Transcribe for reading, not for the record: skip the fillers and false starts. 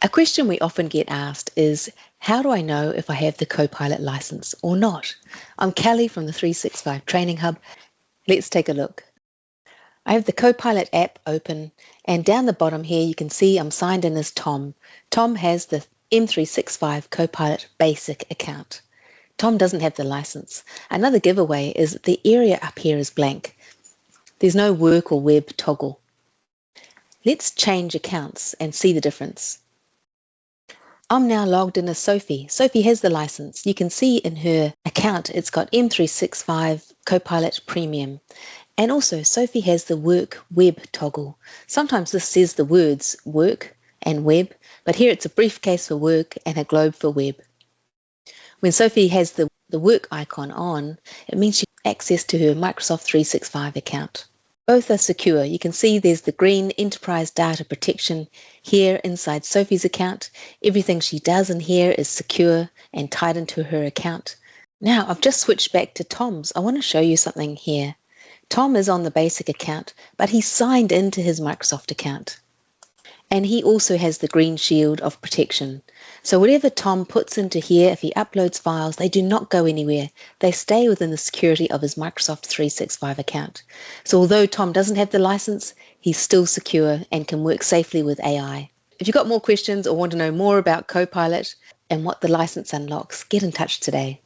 A question we often get asked is, how do I know if I have the Copilot license or not? I'm Kelly from the 365 Training Hub. Let's take a look. I have the Copilot app open, and down the bottom here you can see I'm signed in as Tom. Tom has the M365 Copilot Basic account. Tom doesn't have the license. Another giveaway is that the area up here is blank. There's no work or web toggle. Let's change accounts and see the difference. I'm now logged in as Sophie. Sophie has the license. You can see in her account it's got M365 Copilot Premium. And also, Sophie has the work web toggle. Sometimes this says the words work and web, but here it's a briefcase for work and a globe for web. When Sophie has the work icon on, it means she has access to her Microsoft 365 account. Both are secure. You can see there's the green enterprise data protection here inside Sophie's account. Everything she does in here is secure and tied into her account. Now, I've just switched back to Tom's. I want to show you something here. Tom is on the basic account, but he's signed into his Microsoft account. And he also has the green shield of protection. So whatever Tom puts into here, if he uploads files, they do not go anywhere. They stay within the security of his Microsoft 365 account. So although Tom doesn't have the license, he's still secure and can work safely with AI. If you've got more questions or want to know more about Copilot and what the license unlocks, get in touch today.